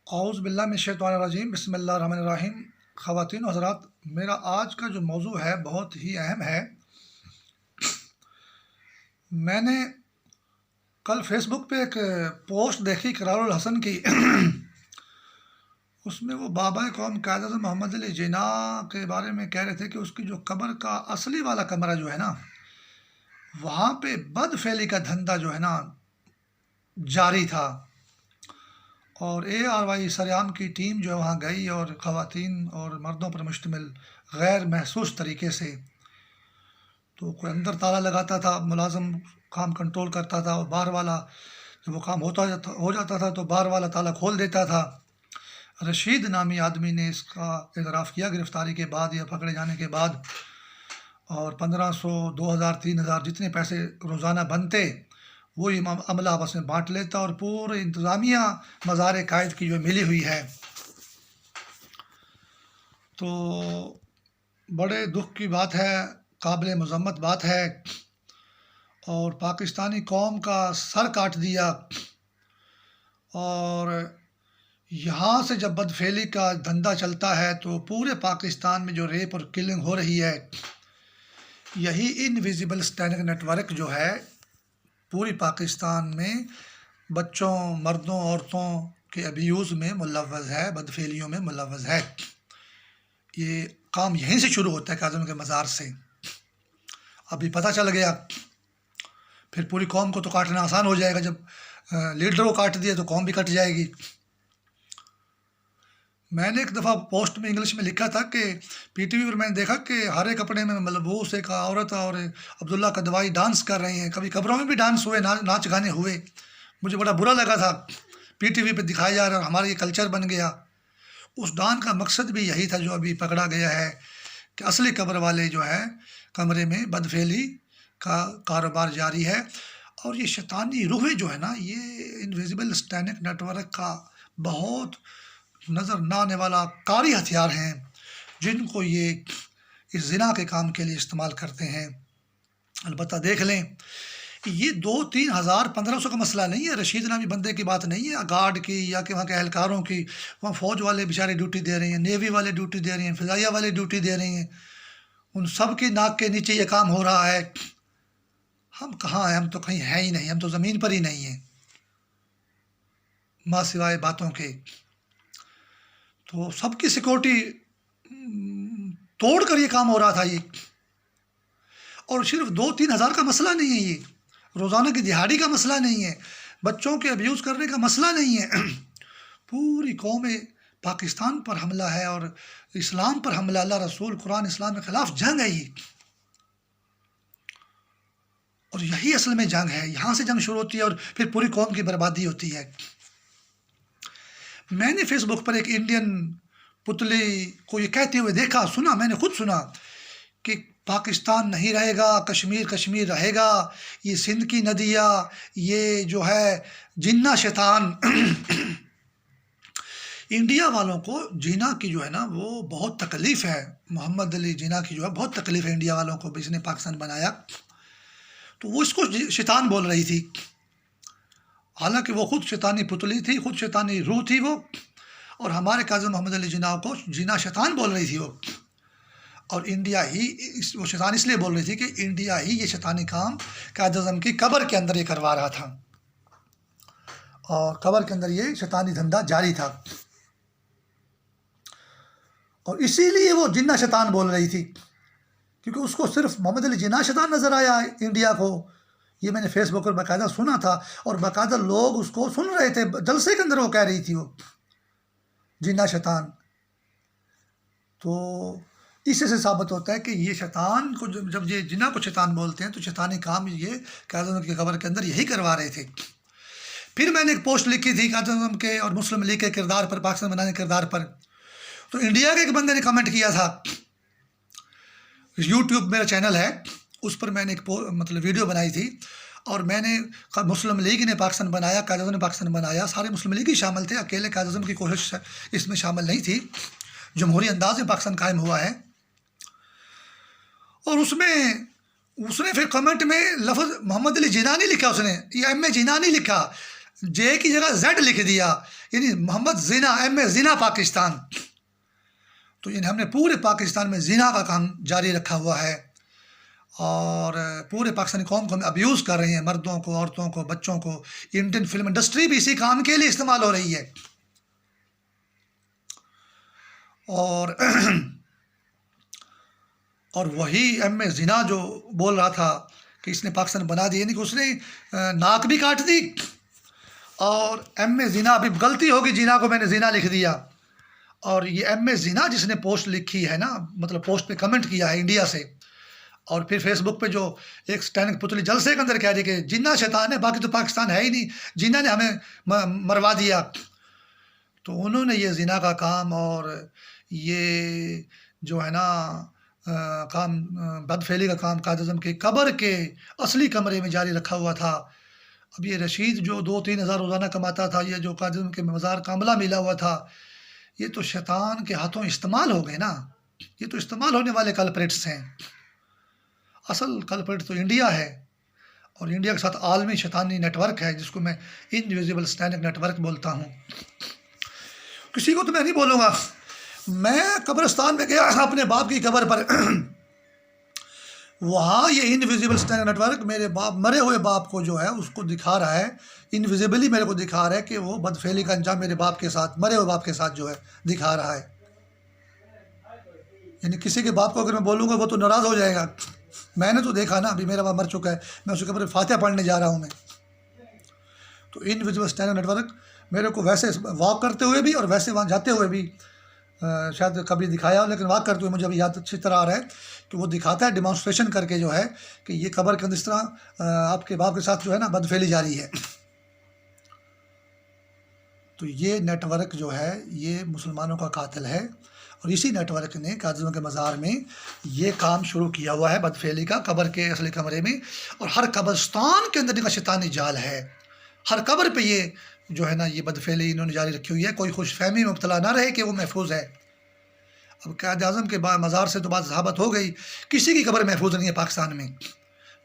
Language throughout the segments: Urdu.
اعوذ باللہ من الشیطان الرجیم، بسم اللہ الرحمن الرحیم۔ خواتین و حضرات، میرا آج کا جو موضوع ہے بہت ہی اہم ہے۔ میں نے کل فیس بک پہ ایک پوسٹ دیکھی قرار الحسن کی۔ اس میں وہ بابا قوم قائد اعظم محمد علی جناح کے بارے میں کہہ رہے تھے کہ اس کی جو قبر کا اصلی والا کمرہ جو ہے نا، وہاں پہ بد فعلی کا دھندا جو ہے نا جاری تھا، اور ARY سریام کی ٹیم جو ہے وہاں گئی اور خواتین اور مردوں پر مشتمل غیر محسوس طریقے سے، تو کوئی اندر تالا لگاتا تھا، ملازم کام کنٹرول کرتا تھا، اور باہر والا جب وہ کام ہو جاتا تھا تو باہر والا تالا کھول دیتا تھا۔ رشید نامی آدمی نے اس کا اعتراف کیا گرفتاری کے بعد یا پکڑے جانے کے بعد، اور 1500 2000 3000 جتنے پیسے روزانہ بنتے وہی عملہ آپس میں بانٹ لیتا، اور پورے انتظامیہ مزار قائد کی جو ملی ہوئی ہے۔ تو بڑے دکھ کی بات ہے، قابل مذمت بات ہے، اور پاکستانی قوم کا سر کاٹ دیا۔ اور یہاں سے جب بدفعلی کا دھندا چلتا ہے تو پورے پاکستان میں جو ریپ اور کلنگ ہو رہی ہے، یہی انویزیبل اسٹینڈنگ نیٹ ورک جو ہے پوری پاکستان میں بچوں، مردوں، عورتوں کے ابیوز میں ملوث ہے، بدفعلیوں میں ملوث ہے۔ یہ کام یہیں سے شروع ہوتا ہے، کاظم کے مزار سے۔ ابھی پتہ چل گیا، پھر پوری قوم کو تو کاٹنا آسان ہو جائے گا۔ جب لیڈر کو کاٹ دیا تو قوم بھی کٹ جائے گی۔ میں نے ایک دفعہ پوسٹ میں انگلش میں لکھا تھا کہ PTV پر میں نے دیکھا کہ ہرے کپڑے میں ملبوس ایک عورت اور عبداللہ قدوائی ڈانس کر رہی ہیں۔ کبھی قبروں میں بھی ڈانس ہوئے، ناچ گانے ہوئے۔ مجھے بڑا برا لگا تھا، PTV پہ دکھایا جا رہا اور ہمارا یہ کلچر بن گیا۔ اس ڈانس کا مقصد بھی یہی تھا جو ابھی پکڑا گیا ہے، کہ اصلی قبر والے جو ہے کمرے میں بدفعلی کا کاروبار جاری ہے۔ اور یہ شیطانی روحیں جو ہے نا، یہ انویزیبل اسٹینڈنگ نیٹ ورک کا بہت نظر نہ آنے والا کاری ہتھیار ہیں، جن کو یہ اس زنا کے کام کے لیے استعمال کرتے ہیں۔ البتہ دیکھ لیں، یہ 2-3 ہزار 1500 کا مسئلہ نہیں ہے، رشید نامی بندے کی بات نہیں ہے، گارڈ کی یا کہ وہاں کے اہلکاروں کی۔ وہاں فوج والے بیچارے ڈیوٹی دے رہے ہیں، نیوی والے ڈیوٹی دے رہے ہیں، فضائیہ والے ڈیوٹی دے رہے ہیں، ان سب کی ناک کے نیچے یہ کام ہو رہا ہے۔ ہم کہاں ہیں؟ ہم تو کہیں ہیں ہی نہیں، ہم تو زمین پر ہی نہیں ہیں، ماں سوائے باتوں کے۔ تو سب کی سیکورٹی توڑ کر یہ کام ہو رہا تھا۔ یہ اور صرف 2-3 ہزار کا مسئلہ نہیں ہے، یہ روزانہ کی دہاڑی کا مسئلہ نہیں ہے، بچوں کے ابیوز کرنے کا مسئلہ نہیں ہے۔ پوری قوم پاکستان پر حملہ ہے، اور اسلام پر حملہ، اللہ رسول قرآن اسلام کے خلاف جنگ ہے یہ۔ اور یہی اصل میں جنگ ہے، یہاں سے جنگ شروع ہوتی ہے اور پھر پوری قوم کی بربادی ہوتی ہے۔ میں نے فیس بک پر ایک انڈین پتلی کو یہ کہتے ہوئے دیکھا، سنا، میں نے خود سنا کہ پاکستان نہیں رہے گا، کشمیر رہے گا، یہ سندھ کی ندیاں، یہ جو ہے جنہ شیطان۔ انڈیا والوں کو جناح کی جو ہے نا وہ بہت تکلیف ہے، محمد علی جناح کی جو ہے بہت تکلیف ہے انڈیا والوں کو، اس نے پاکستان بنایا۔ تو وہ اس کو شیطان بول رہی تھی، حالانکہ وہ خود شیطانی پتلی تھی، خود شیطانی روح تھی وہ، اور ہمارے قائد محمد علی جناح کو جناح شیطان بول رہی تھی وہ۔ اور انڈیا ہی وہ شیطان اس لیے بول رہی تھی کہ انڈیا ہی یہ شیطانی کام قائد اعظم کی قبر کے اندر یہ کروا رہا تھا، اور قبر کے اندر یہ شیطانی دھندا جاری تھا، اور اسی لیے وہ جناح شیطان بول رہی تھی، کیونکہ اس کو صرف محمد علی جناح شیطان نظر آیا انڈیا کو۔ یہ میں نے فیس بک پر باقاعدہ سنا تھا، اور باقاعدہ لوگ اس کو سن رہے تھے، جلسے کے اندر وہ کہہ رہی تھی وہ جناح شیطان۔ تو اس سے ثابت ہوتا ہے کہ یہ شیطان کو جب یہ جناح کو شیطان بولتے ہیں تو شیطانی کام یہ قائد اعظم کی قبر کے اندر یہی کروا رہے تھے۔ پھر میں نے ایک پوسٹ لکھی تھی قائد اعظم کے اور مسلم لیگ کے کردار پر، پاکستان بنانے کے کردار پر۔ تو انڈیا کے ایک بندے نے کمنٹ کیا تھا، YouTube میرا چینل ہے، اس پر میں نے ایک ویڈیو بنائی تھی، اور میں نے مسلم لیگ نے پاکستان بنایا، قائد اعظم نے پاکستان بنایا، سارے مسلم لیگ ہی شامل تھے، اکیلے قائد اعظم کی کوشش اس میں شامل نہیں تھی۔ جمہوری انداز میں پاکستان قائم ہوا ہے۔ اور اس نے پھر کمنٹ میں لفظ محمد علی جناح نہیں لکھا، اس نے یہ جناح نہیں لکھا، جے کی جگہ زیڈ لکھ دیا، یعنی محمد زنا، ایم اے زنا پاکستان. تو یعنی ہم نے پورے پاکستان میں زنا کا کام جاری رکھا ہوا ہے، اور پورے پاکستانی قوم کو ہم ابیوز کر رہے ہیں، مردوں کو، عورتوں کو، بچوں کو. انڈین فلم انڈسٹری بھی اسی کام کے لیے استعمال ہو رہی ہے. اور وہی ایم اے زنا جو بول رہا تھا کہ اس نے پاکستان بنا دیا، یعنی کہ اس نے ناک بھی کاٹ دی. اور ایم اے زنا، ابھی غلطی ہوگی، جینا کو میں نے زنا لکھ دیا. اور یہ ایم اے زنا جس نے پوسٹ لکھی ہے نا، مطلب پوسٹ پہ کمنٹ کیا ہے انڈیا سے، اور پھر فیس بک پہ جو ایک سٹینڈنگ پتلی جلسے کے اندر کہہ رہی کہ جنا شیطان ہے، باقی تو پاکستان ہے ہی نہیں، جنا نے ہمیں مروا دیا. تو انہوں نے یہ زنا کا کام اور یہ جو ہے نا کام، بدفعلی کا کام قائد اعظم کی قبر کے اصلی کمرے میں جاری رکھا ہوا تھا. اب یہ رشید جو 2-3 ہزار روزانہ کماتا تھا، یہ جو قائد اعظم کے مزار کا عملہ ملا ہوا تھا، یہ تو شیطان کے ہاتھوں استعمال ہو گئے نا. یہ تو استعمال ہونے والے کلپریٹس ہیں. اصل کلپریٹ تو انڈیا ہے، اور انڈیا کے ساتھ عالمی شیطانی نیٹ ورک ہے، جس کو میں انویزیبل اسٹینڈنگ نیٹ ورک بولتا ہوں. کسی کو تو میں نہیں بولوں گا. میں قبرستان میں گیا اپنے باپ کی قبر پر، وہاں یہ انویزیبل اسٹینڈنگ نیٹ ورک میرے باپ، مرے ہوئے باپ کو جو ہے اس کو دکھا رہا ہے، انویزیبلی میرے کو دکھا رہا ہے کہ وہ بدفعلی کا انجام میرے باپ کے ساتھ، مرے ہوئے باپ کے ساتھ جو ہے دکھا رہا ہے. یعنی کسی کے باپ کو اگر میں بولوں گا وہ تو ناراض ہو جائے گا. میں نے تو دیکھا نا، ابھی میرا باپ مر چکا ہے، میں اس کے قبر فاتحہ پڑھنے جا رہا ہوں میں. تو انویزیبل اسٹینڈنگ نیٹ ورک میرے کو ویسے واک کرتے ہوئے بھی اور ویسے وہاں جاتے ہوئے بھی شاید کبھی دکھایا ہو، لیکن واک کرتے ہوئے مجھے ابھی یاد اچھی طرح آ رہا ہے کہ وہ دکھاتا ہے ڈیمانسٹریشن کر کے جو ہے کہ یہ قبر کے اندر اس طرح آپ کے باپ کے ساتھ جو ہے نا بدفعلی جاری ہے. تو یہ نیٹ ورک جو ہے یہ مسلمانوں کا قاتل ہے، اور اسی نیٹ ورک نے قائد اعظم کے مزار میں یہ کام شروع کیا ہوا ہے بدفعلی کا، قبر کے اصلی کمرے میں. اور ہر قبرستان کے اندر ان کا شیطانی جال ہے. ہر قبر پہ یہ جو ہے نا یہ بدفعلی انہوں نے جاری رکھی ہوئی ہے. کوئی خوش فہمی میں مبتلا نہ رہے کہ وہ محفوظ ہے. اب قائد اعظم کے مزار سے تو بات ثابت ہو گئی، کسی کی قبر محفوظ نہیں ہے پاکستان میں،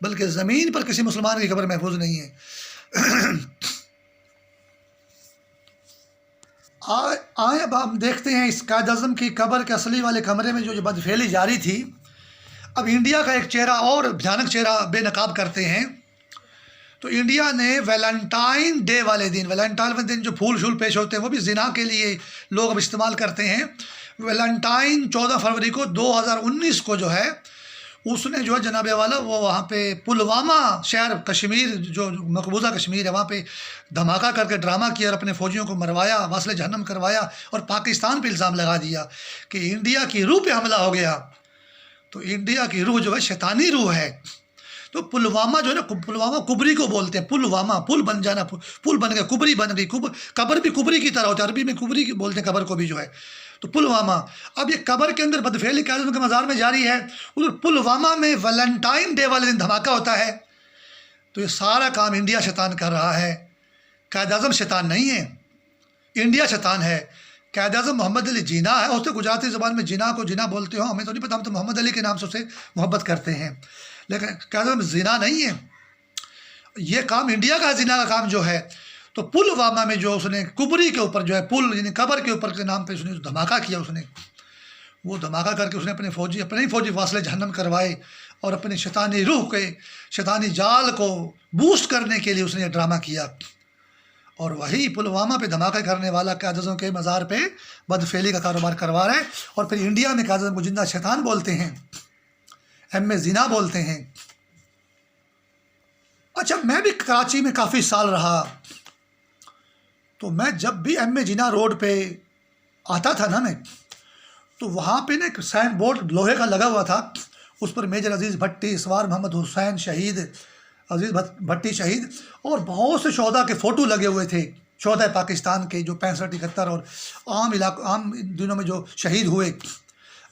بلکہ زمین پر کسی مسلمان کی قبر محفوظ نہیں ہے. آئے اب ہم دیکھتے ہیں اس قائد اعظم کی قبر کے اصلی والے کمرے میں جو بدفعلی جاری تھی. اب انڈیا کا ایک چہرہ اور بھیانک چہرہ بے نقاب کرتے ہیں. تو انڈیا نے ویلنٹائن ڈے والے دن، ویلنٹائن والے دن جو پھول شول پیش ہوتے ہیں وہ بھی زنا کے لیے لوگ اب استعمال کرتے ہیں. ویلنٹائن 14 فروری کو 2019 کو جو ہے اس نے جو ہے جناب والا وہ وہاں پہ پلوامہ شہر کشمیر جو مقبوضہ کشمیر ہے وہاں پہ دھماکہ کر کے ڈرامہ کیا اور اپنے فوجیوں کو مروایا، واصل جہنم کروایا، اور پاکستان پہ الزام لگا دیا کہ انڈیا کی روح پہ حملہ ہو گیا. تو انڈیا کی روح جو ہے شیطانی روح ہے. تو پلوامہ جو ہے نا، پلوامہ کبری کو بولتے ہیں، پلوامہ پل بن جانا، پل بن گیا، کبری بن گئی، قبر بھی کبری کی طرح ہوتا ہے، عربی میں کبری بولتے ہیں قبر کو بھی جو ہے. تو پلوامہ، اب یہ قبر کے اندر بدفعلی قائد اعظم کے مزار میں جاری ہے، ادھر پلوامہ میں ویلنٹائن ڈے والے دن دھماکہ ہوتا ہے. تو یہ سارا کام انڈیا شیطان کر رہا ہے. قائد اعظم شیطان نہیں ہے، انڈیا شیطان ہے. قائد اعظم محمد علی جینا ہے، اس سے گجراتی زبان میں جینا کو جینا بولتے ہو، ہمیں تو نہیں پتہ، ہم تو محمد علی کے نام سے اسے محبت کرتے ہیں. لیکن قائد اعظم زنا نہیں ہے، یہ کام انڈیا کا زنا کا کام جو ہے. تو پلوامہ میں جو اس نے کبری کے اوپر جو ہے پل یعنی قبر کے اوپر کے نام پہ اس نے دھماکہ کیا، اس نے وہ دھماکہ کر کے اس نے اپنے ہی فوجی واصل جہنم کروائے، اور اپنی شیطانی روح کے شیطانی جال کو بوسٹ کرنے کے لیے اس نے یہ ڈرامہ کیا. اور وہی پلوامہ پہ دھماکہ کرنے والا قائد اعظم کے مزار پہ بدفعلی کا کاروبار کروا رہا ہے. اور پھر انڈیا میں قائد اعظم کو زندہ شیطان بولتے ہیں، ایم اے زنا بولتے ہیں. اچھا، میں بھی کراچی میں کافی سال رہا، تو میں جب بھی ایم اے جینا روڈ پہ آتا تھا نا میں، تو وہاں پہ نا ایک سائن بورڈ لوہے کا لگا ہوا تھا، اس پر میجر عزیز بھٹی، سوار محمد حسین شہید، عزیز بھٹی شہید، اور بہت سے شہداء کے فوٹو لگے ہوئے تھے، شہداء پاکستان کے جو 65 71 اور عام دنوں میں جو شہید ہوئے.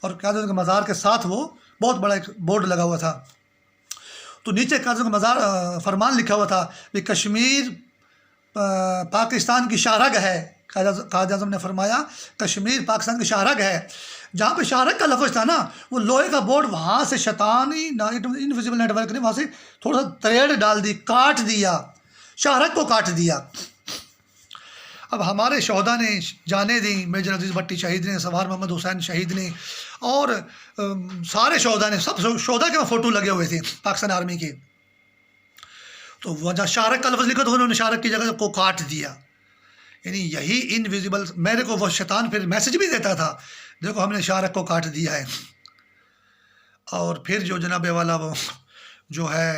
اور قائد اعظم کے مزار کے ساتھ وہ بہت بڑا ایک بورڈ لگا ہوا تھا. تو نیچے قائد اعظم کا مزار فرمان لکھا ہوا تھا کہ کشمیر پاکستان کی شاہرگ ہے. قائد اعظم نے فرمایا کشمیر پاکستان کی شاہرگ ہے. جہاں پہ شاہرگ کا لفظ تھا نا، وہ لوہے کا بورڈ وہاں سے شیطانی انویزیبل نیٹ ورک نے وہاں سے تھوڑا سا تریڑ ڈال دی، کاٹ دیا، شاہرگ کو کاٹ دیا. اب ہمارے شہداء نے جانیں دیں، میجر عزیز بھٹی شہید نے، سوار محمد حسین شہید نے، اور سارے شہداء نے، سب شہداء کے فوٹو لگے ہوئے تھے پاکستان آرمی کے. تو وہ جہاں شارک کا لفظ لکھا تو انہوں نے شارک کی جگہ کو کاٹ دیا. یعنی یہی انویزیبل. میرے کو وہ شیطان پھر میسج بھی دیتا تھا، دیکھو ہم نے شارک کو کاٹ دیا ہے. اور پھر جو جناب والا وہ جو ہے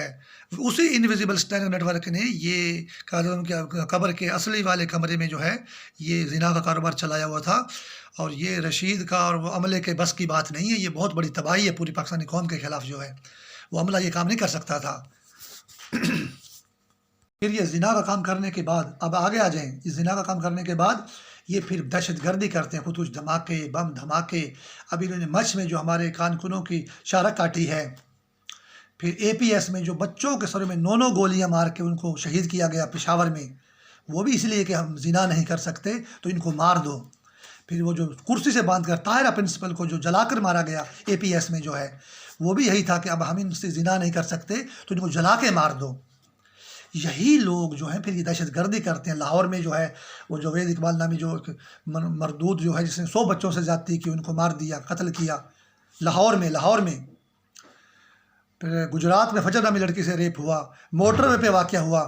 اسی انویزیبل اسٹینڈ نیٹ ورک نے یہ قائد-اعظم کے قبر کے اصلی والے کمرے میں جو ہے یہ زنا کا کاروبار چلایا ہوا تھا. اور یہ رشید کا اور وہ عملے کے بس کی بات نہیں ہے، یہ بہت بڑی تباہی ہے پوری پاکستانی قوم کے خلاف. جو ہے وہ عملہ یہ کام نہیں کر سکتا تھا. پھر یہ زنا کا کام کرنے کے بعد، اب آگے آ جائیں، اس زنا کا کام کرنے کے بعد یہ پھر دہشت گردی کرتے ہیں، خودکش دھماکے، بم دھماکے. اب انہوں نے مچھ میں جو ہمارے کانکنوں کی شارک کاٹی ہے. پھر اے پی ایس میں جو بچوں کے سروں میں 9 گولیاں مار کے ان کو شہید کیا گیا پشاور میں، وہ بھی اس لیے کہ ہم زنا نہیں کر سکتے تو ان کو مار دو. پھر وہ جو کرسی سے باندھ کر طاہرہ پرنسپل کو جو جلا کر مارا گیا اے پی ایس میں جو ہے، وہ بھی یہی تھا کہ اب ہم ان سے زنا نہیں کر سکتے تو ان کو جلا کے مار دو. یہی لوگ جو ہیں پھر یہ دہشت گردی کرتے ہیں. لاہور میں جو ہے وہ جوید اقبال نامی جو مردود جو ہے جس نے 100 بچوں سے زیادتی کی، ان کو مار دیا، قتل کیا لاہور میں. پھر گجرات میں فجر نامی لڑکی سے ریپ ہوا، موٹر وے پہ واقعہ ہوا.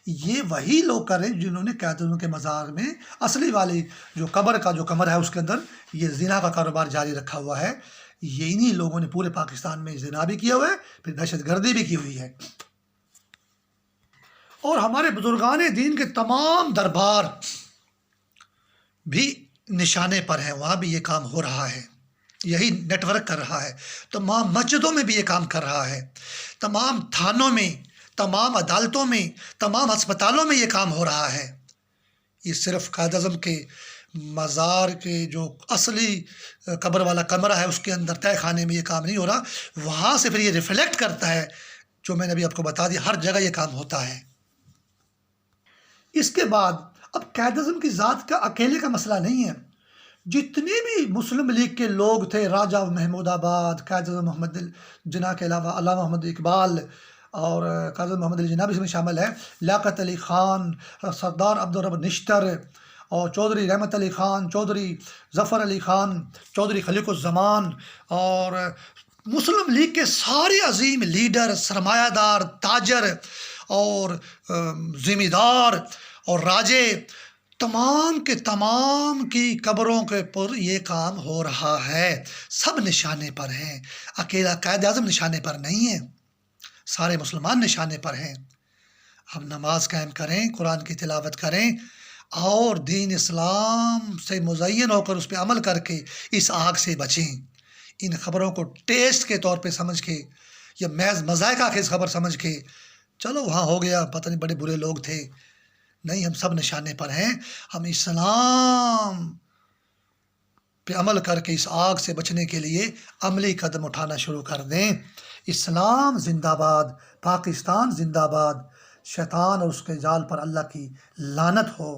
یہ وہی لوگ کر رہے ہیں جنہوں نے قائد-اعظم کے مزار میں اصلی والی جو قبر کا جو کمر ہے اس کے اندر یہ زنا کا کاروبار جاری رکھا ہوا ہے. انہی لوگوں نے پورے پاکستان میں زنا بھی کیا ہوا ہے، پھر دہشت گردی بھی کی ہوئی ہے. اور ہمارے بزرگان دین کے تمام دربار بھی نشانے پر ہیں، وہاں بھی یہ کام ہو رہا ہے. یہی نیٹ ورک کر رہا ہے. تمام مسجدوں میں بھی یہ کام کر رہا ہے. تمام تھانوں میں، تمام عدالتوں میں، تمام ہسپتالوں میں یہ کام ہو رہا ہے. یہ صرف قائد-اعظم کے مزار کے جو اصلی قبر والا کمرہ ہے اس کے اندر تہہ خانے میں یہ کام نہیں ہو رہا، وہاں سے پھر یہ ریفلیکٹ کرتا ہے جو میں نے ابھی آپ کو بتا دیا، ہر جگہ یہ کام ہوتا ہے. اس کے بعد اب قائد-اعظم کی ذات کا اکیلے کا مسئلہ نہیں ہے. جتنے بھی مسلم لیگ کے لوگ تھے، راجہ محمود آباد، قائد-اعظم محمد جناح کے علاوہ علامہ محمد اقبال اور قائد-اعظم محمد علی جناح بھی اس میں شامل ہے، لیاقت علی خان، سردار عبدالرب نشتر اور چودھری رحمت علی خان، چودھری ظفر علی خان، چودھری خلیق الزمان اور مسلم لیگ کے سارے عظیم لیڈر، سرمایہ دار، تاجر اور زمیندار اور راجے، تمام کے تمام کی قبروں کے پر یہ کام ہو رہا ہے. سب نشانے پر ہیں، اکیلا قائد-اعظم نشانے پر نہیں ہے، سارے مسلمان نشانے پر ہیں. ہم نماز قائم کریں، قرآن کی تلاوت کریں اور دین اسلام سے مزین ہو کر اس پہ عمل کر کے اس آگ سے بچیں. ان خبروں کو ٹیسٹ کے طور پہ سمجھ کے یا محض مذائقہ خیز خبر سمجھ کے چلو وہاں ہو گیا، پتہ نہیں بڑے برے لوگ تھے، نہیں، ہم سب نشانے پر ہیں. ہم اسلام پہ عمل کر کے اس آگ سے بچنے کے لیے عملی قدم اٹھانا شروع کر دیں. اسلام زندہ باد، پاکستان زندہ باد. شیطان اور اس کے جال پر اللہ کی لعنت ہو.